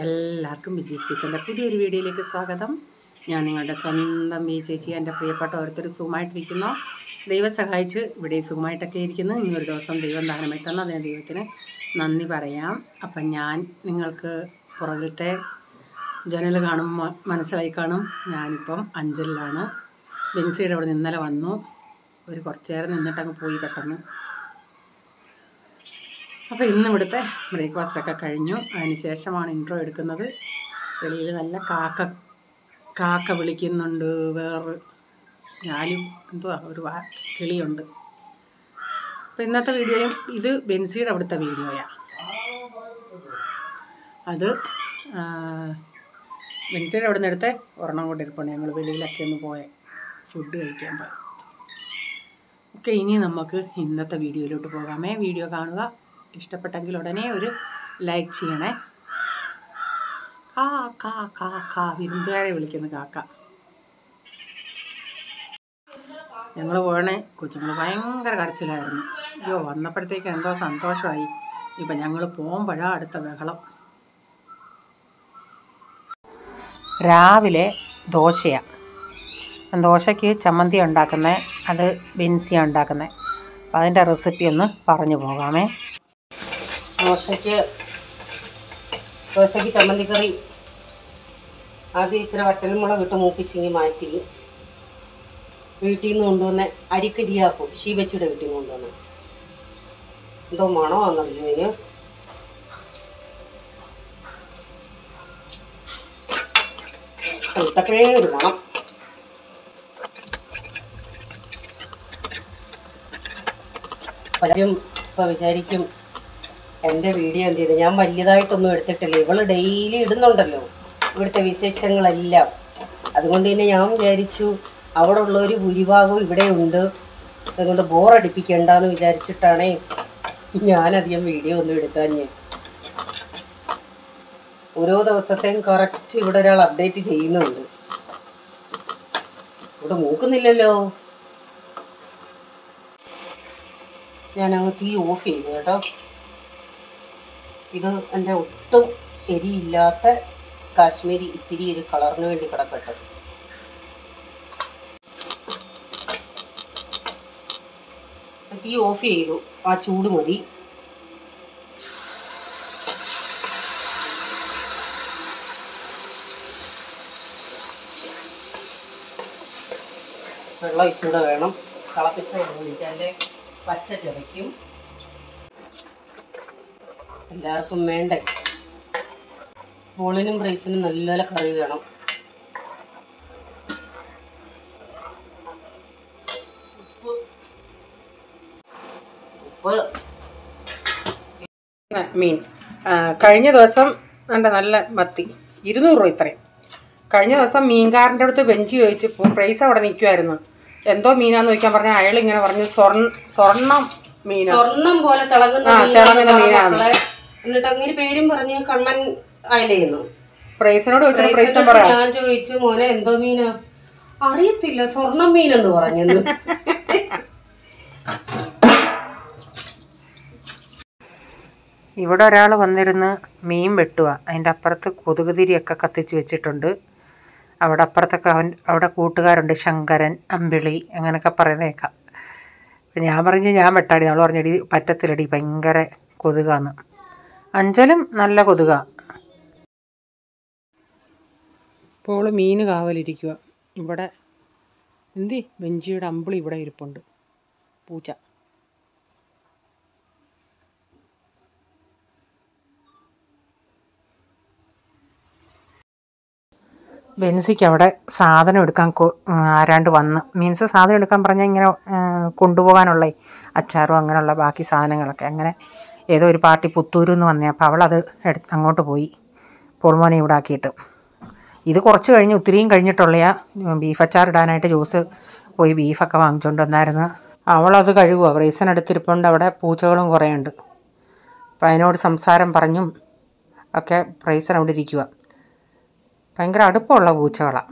എല്ലാവർക്കും ബിജീസ് കിച്ചൻ്റെ പുതിയൊരു വീഡിയോയിലേക്ക് സ്വാഗതം. ഞാൻ നിങ്ങളുടെ സ്വന്തം ബി ചേച്ചി. എൻ്റെ പ്രിയപ്പെട്ട ഓരോരുത്തർ സുഖമായിട്ടിരിക്കുന്നു. ദൈവം സഹായിച്ച് ഇവിടെ സുഖമായിട്ടൊക്കെ ഇരിക്കുന്നു. ഇന്നൊരു ദിവസം ദൈവം ദാനമായി തന്നു. അതിന് ദൈവത്തിന് നന്ദി പറയാം. അപ്പം ഞാൻ നിങ്ങൾക്ക് പുറകിലത്തെ ജനൽ കാണുമ്പോൾ മനസ്സിലായി കാണും, ഞാനിപ്പം അഞ്ചലിലാണ്. ബെൻസിയുടെ അവിടെ ഇന്നലെ വന്നു. ഒരു കുറച്ച് നേരം നിന്നിട്ടങ്ങ് പോയി പെട്ടെന്ന്. അപ്പോൾ ഇന്ന് ഇവിടുത്തെ ബ്രേക്ക്ഫാസ്റ്റൊക്കെ കഴിഞ്ഞു. അതിന് ശേഷമാണ് ഇൻട്രോ എടുക്കുന്നത്. വെളിയിൽ നല്ല കാക്ക വിളിക്കുന്നുണ്ട്. വേറെ ഞാനും എന്തുവാ ഒരു കിളിയുണ്ട്. അപ്പോൾ ഇന്നത്തെ വീഡിയോയും ഇത് ബെൻസിയുടെ അവിടുത്തെ വീഡിയോയാണ്. അത് ബെൻസിയുടെ അവിടെ നിന്ന് എടുത്ത് ഒരെണ്ണം കൊണ്ട് ഇരിപ്പുണ്ട്. ഞങ്ങൾ വെളിയിലൊക്കെ ഒന്ന് പോയ ഫുഡ് കഴിക്കാൻ പോയി. ഓക്കെ, ഇനി നമുക്ക് ഇന്നത്തെ വീഡിയോയിലോട്ട് പോകാമേ. വീഡിയോ കാണുക. ഇഷ്ടപ്പെട്ടെങ്കിൽ ഉടനെ ഒരു ലൈക്ക് ചെയ്യണേ. കാ കാ കാ കാ വിരുന്നുകാരെ വിളിക്കുന്ന കാക്ക. ഞങ്ങൾ പോകണേ കൊച്ചുങ്ങൾ ഭയങ്കര കരച്ചിലായിരുന്നു. അയ്യോ, വന്നപ്പോഴത്തേക്ക് എന്തോ സന്തോഷമായി. ഇപ്പം ഞങ്ങൾ പോകുമ്പോഴാണ് അടുത്ത ബഹളം. രാവിലെ ദോശയാണ്. ദോശയ്ക്ക് ചമ്മന്തി ഉണ്ടാക്കുന്നത്, അത് ബെൻസിയാണ് ഉണ്ടാക്കുന്നത്. അപ്പം അതിൻ്റെ റെസിപ്പി ഒന്ന് പറഞ്ഞു പോകാമേ. ദോശയ്ക്ക് ചമ്മന്തിക്കറി ആദ്യം ഇച്ചിരി വറ്റൽമുളക് ഇട്ട് മൂപ്പിച്ചിങ്ങി മാറ്റി വീട്ടിൽ നിന്ന് കൊണ്ടുവന്ന് അരിക്കരിയാക്കും. ഷീബച്ചിയുടെ വീട്ടിൽ നിന്ന് കൊണ്ടുവന്ന് എന്തോ മണമാണെന്നറിയോ അതിന്. ഇട്ടപ്പോഴേ ഒരു മണം. പലരും ഇപ്പോൾ വിചാരിക്കും എൻ്റെ വീഡിയോ എന്ത് ചെയ്തു, ഞാൻ വലിയതായിട്ടൊന്നും എടുത്തിട്ടില്ല. ഇവള് ഡെയിലി ഇടുന്നുണ്ടല്ലോ ഇവിടുത്തെ വിശേഷങ്ങളെല്ലാം. അതുകൊണ്ട് തന്നെ ഞാൻ വിചാരിച്ചു അവിടെ ഉള്ളൊരു ഭൂരിഭാഗവും ഇവിടെ ഉണ്ട്, അതുകൊണ്ട് ബോറടിപ്പിക്കണ്ടെന്ന് വിചാരിച്ചിട്ടാണേ ഞാനധികം വീഡിയോ ഒന്നും എടുക്കാൻ. ഞാൻ ഓരോ ദിവസത്തെയും കറക്റ്റ് ഇവിടെ ഒരാൾ അപ്ഡേറ്റ് ചെയ്യുന്നുണ്ട്. ഇവിടെ മൂക്കുന്നില്ലല്ലോ. ഞാനങ്ങ് തീ ഓഫ് ചെയ്തു കേട്ടോ. ഇത് എൻ്റെ ഒട്ടും എരിയില്ലാത്ത കാശ്മീരി ഇത്തിരി ഒരു കളറിന് വേണ്ടി കിടക്കട്ടെ. തീ ഓഫ് ചെയ്തു. ആ ചൂട് മതി. വെള്ളം ഇച്ചൂടെ വേണം. തിളപ്പിച്ച വെള്ളം ഒഴിക്കാല്ലേ പച്ച ചതയ്ക്കും. എല്ലാവർക്കും വേണ്ടേ. മോളിനും ബ്രൈസിനും നല്ല കറി വേണം. ഉപ്പ് മീൻ കഴിഞ്ഞ ദിവസം നല്ല മത്തി 200 രൂപ ഇത്രയും. കഴിഞ്ഞ ദിവസം മീൻകാരൻ്റെ അടുത്ത് ബെഞ്ച് ചോദിച്ചപ്പോൾ പ്രൈസ് അവിടെ നിൽക്കുമായിരുന്നു. എന്തോ മീനാന്ന് ചോദിക്കാൻ പറഞ്ഞാൽ അയാൾ ഇങ്ങനെ പറഞ്ഞു സ്വർണ്ണം പോലെ തിളങ്ങുന്ന മീനാണ്. എന്നിട്ട് അങ്ങനെ പേരും പറഞ്ഞ് കണ്ണൻ അയലെയുന്നു. പ്രൈസിനോട് ചോദിച്ചാൽ പ്രൈസ് പറയാം. ഞാൻ ചോദിച്ചു, മോനെ എന്തോ മീനാ? അറിയത്തില്ല, സ്വർണ്ണം മീനെന്ന് പറഞ്ഞു. ഇവിടെ ഒരാൾ വന്നിരുന്ന് മീൻ വെട്ടുക. അതിൻ്റെ അപ്പുറത്ത് കൊതുകുതിരിയൊക്കെ കത്തിച്ച് വെച്ചിട്ടുണ്ട്. അവിടെ അപ്പുറത്തൊക്കെ അവിടെ കൂട്ടുകാരുണ്ട്, ശങ്കരൻ, അമ്പിളി അങ്ങനെയൊക്കെ പറയുന്നേക്കാം. ഞാൻ പറഞ്ഞ് ഞാൻ വെട്ടാടി. നമ്മൾ പറഞ്ഞടി പറ്റത്തില്ലടി, ഭയങ്കര കൊതുകാന്ന്. അഞ്ചലും നല്ല കൊതുക. ഇപ്പോൾ മീൻ കാവലിരിക്കുക. ഇവിടെ ബെഞ്ചിയുടെ അമ്പിളി ഇവിടെ ഇരിപ്പുണ്ട്. പൂച്ച. ബെൻസിക്ക് അവിടെ സാധനം എടുക്കാൻ ആരാണ്ട് വന്ന്, മീൻസ് സാധനം എടുക്കാൻ പറഞ്ഞാൽ ഇങ്ങനെ കൊണ്ടുപോകാനുള്ള അച്ചാറും അങ്ങനെയുള്ള ബാക്കി സാധനങ്ങളൊക്കെ. അങ്ങനെ ഏതോ ഒരു പാർട്ടി പുത്തൂരിൽ നിന്ന് വന്നേ. അപ്പോൾ അവളത് അങ്ങോട്ട് പോയി പോൾമോനെ ഇവിടെ ആക്കിയിട്ട്. ഇത് കുറച്ച് കഴിഞ്ഞ് ഒത്തിരിയും കഴിഞ്ഞിട്ടുള്ളയാ ബീഫ് അച്ചാർ ഇടാനായിട്ട് ജ്യൂസ് പോയി ബീഫൊക്കെ വാങ്ങിച്ചുകൊണ്ട് വന്നായിരുന്നു. അവളത് കഴുകുക. ബ്രൈസിനടുത്തിരിപ്പുണ്ട്. അവിടെ പൂച്ചകളും കുറേ ഉണ്ട്. അപ്പോൾ അതിനോട് സംസാരം പറഞ്ഞും ഒക്കെ ബ്രൈസൻ അവിടെ ഇരിക്കുക. ഭയങ്കര അടുപ്പമുള്ള പൂച്ചകളാണ്.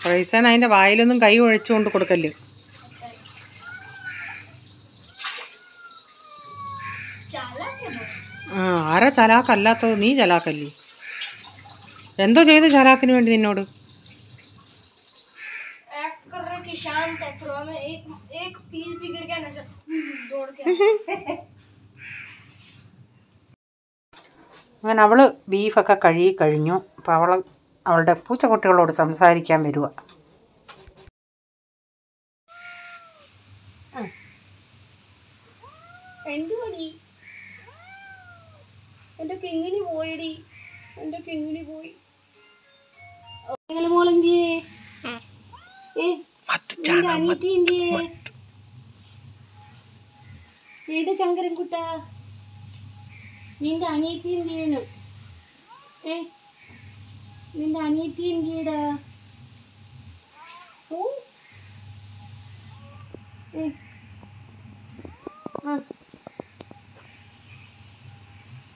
ബ്രൈസൻ അതിൻ്റെ വായിലൊന്നും കൈ ഒഴിച്ചുകൊണ്ട് കൊടുക്കല്ലേ. ആരാ ചലാക്കല്ലാത്തത്? നീ ചലാക്കല്ലേ? എന്തോ ചെയ്ത് ചലാക്കിന് വേണ്ടി നിന്നോട്? അങ്ങനെ അവള് ബീഫൊക്കെ കഴുകി കഴിഞ്ഞു. അപ്പം അവളുടെ പൂച്ചക്കുട്ടികളോട് സംസാരിക്കാൻ വരുക. എന്റെ കിങ്ങിണി പോയിടി, എന്റെ കിങ്ങിണി പോയി. മോളെന്തിയേ? നിന്റെ അനിയത്തി എന്തിയേ? ഏടെ ചങ്കരൻകുട്ട, നിന്റെ അനിയത്തി എന്തിയേനു? നിന്റെ അനിയത്തി എന്തിയടാ?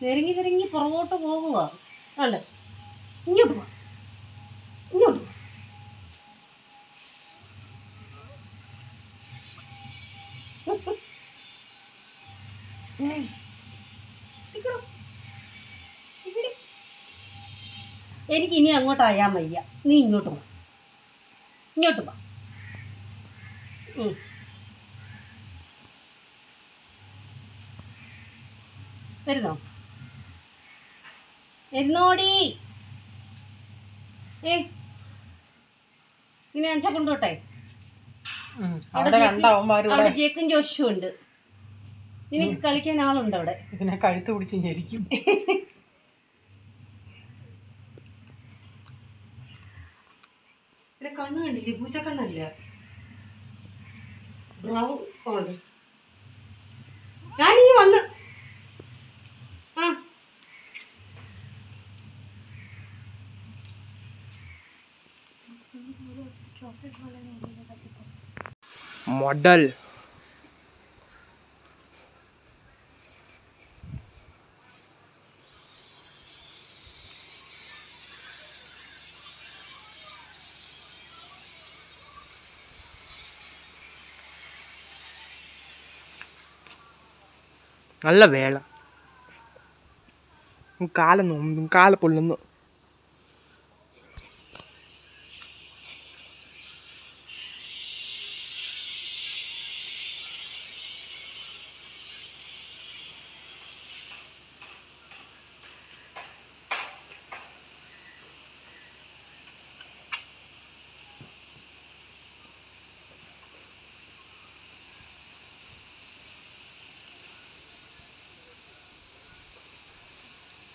നെരുങ്ങി നെരുങ്ങി പുറകോട്ട് പോകുക അല്ലേ? ഇങ്ങോട്ട് പോ, ഇങ്ങോട്ട് പോ. എനിക്ക് ഇനി അങ്ങോട്ട് അയാൻ വയ്യ. നീ ഇങ്ങോട്ട് പോ, ഇങ്ങോട്ട് പോ. വരുന്നോ? വരുന്നോടി. ഇനി അഞ്ച കൊണ്ടോട്ടെ. അവിടെ ജേക്കും ജോഷും ഉണ്ട്. നിനക്ക് കളിക്കാൻ ആളുണ്ട് അവിടെ. ഇതിനെ കഴുത്ത് പിടിച്ച് ഞെരിക്കും. കണ്ണ് കണ്ടില്ലേ? പൂച്ചക്കണ്ണല്ല, ബ്രൗൺ ആണ്. ഞാനീ വന്ന് model നല്ല വേള. കാല പൊള്ളുന്നു.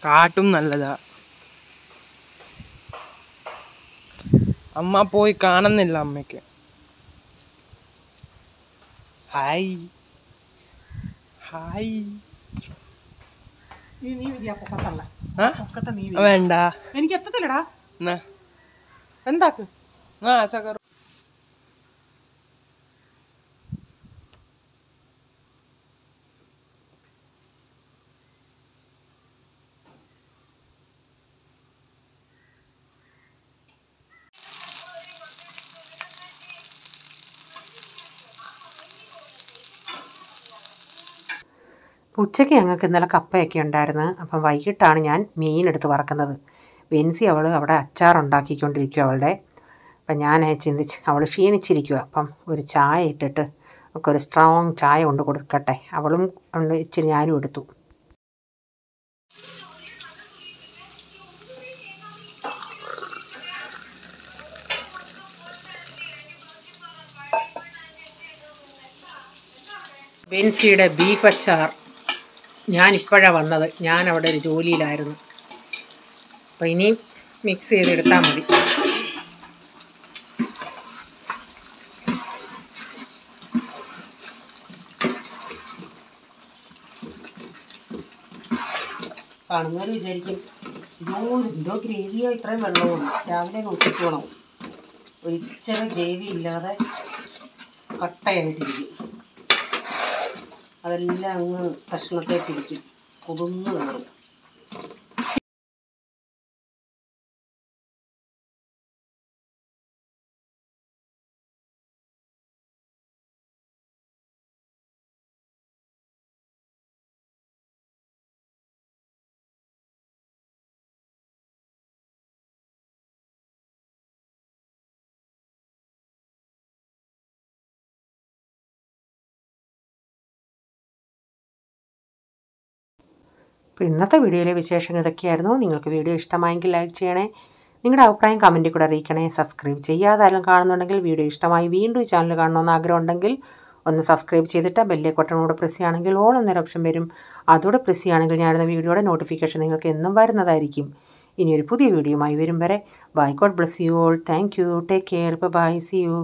കാട്ടും നല്ലതാ. അമ്മ പോയി കാണുന്നില്ല അമ്മയ്ക്ക്. Hi hi. വേണ്ട, എനിക്ക് എത്തത്തില്ലടാ. എന്നാ എന്താക്ക് ചക്കർ ഉച്ചയ്ക്ക് ഞങ്ങൾക്ക് ഇന്നലെ കപ്പയൊക്കെ ഉണ്ടായിരുന്നു. അപ്പം വൈകിട്ടാണ് ഞാൻ മീനെടുത്ത് വറക്കുന്നത്. ബെൻസി അവിടെ അച്ചാറുണ്ടാക്കിക്കൊണ്ടിരിക്കുക അവളുടെ. അപ്പം ഞാൻ ചിന്തിച്ച് അവൾ ക്ഷീണിച്ചിരിക്കുക. അപ്പം ഒരു ചായ ഇട്ടിട്ട് ഒക്കെ ഒരു സ്ട്രോങ് ചായ കൊണ്ട് കൊടുക്കട്ടെ. അവളും ഇച്ചിരി ഞാനും എടുത്തു. ബെൻസിയുടെ ബീഫ് അച്ചാർ ഞാനിപ്പോഴാണ് വന്നത്. ഞാനവിടെ ഒരു ജോലിയിലായിരുന്നു. അപ്പോൾ ഇനിയും മിക്സ് ചെയ്തെടുത്താൽ മതി. കാണുന്നവർ വിചാരിക്കും എന്തോ ഗ്രേവിയോ ഇത്രയും വെള്ളവും. രാവിലെ നോക്കിക്കോണം, ഒരിച്ചിരി ഗ്രേവി ഇല്ലാതെ കട്ടയായിട്ടിരിക്കും. അതെല്ലാം അങ്ങ് കഷ്ണത്തെ പിടിക്കും, കുതിർന്ന് കയറും. അപ്പോൾ ഇന്നത്തെ വീഡിയോയിലെ വിശേഷങ്ങൾ ഇതൊക്കെയായിരുന്നു. നിങ്ങൾക്ക് വീഡിയോ ഇഷ്ടമായെങ്കിൽ ലൈക്ക് ചെയ്യണേ, നിങ്ങളുടെ അഭിപ്രായം കമൻറ്റിൽ കൂടെ അറിയിക്കണേ. സബ്സ്ക്രൈബ് ചെയ്യാതെ ആരും കാണുന്നുണ്ടെങ്കിൽ വീഡിയോ ഇഷ്ടമായി വീണ്ടും ഈ ചാനൽ കാണണമെന്ന് ആഗ്രഹം ഉണ്ടെങ്കിൽ ഒന്ന് സബ്സ്ക്രൈബ് ചെയ്തിട്ട് ബെല്ലൈക്കോട്ടനോട് പ്രസ് ചെയ്യുകയാണെങ്കിൽ ഓൾ എന്നൊരു ഓപ്ഷൻ വരും. അതോടെ പ്രസ് ചെയ്യുകയാണെങ്കിൽ ഞാനിടുന്ന വീഡിയോയുടെ നോട്ടിഫിക്കേഷൻ നിങ്ങൾക്ക് എന്നും വരുന്നതായിരിക്കും. ഇനിയൊരു പുതിയ വീഡിയോയുമായി വരും വരെ bye. God bless you all. Thank you. Take care. Bye. See U.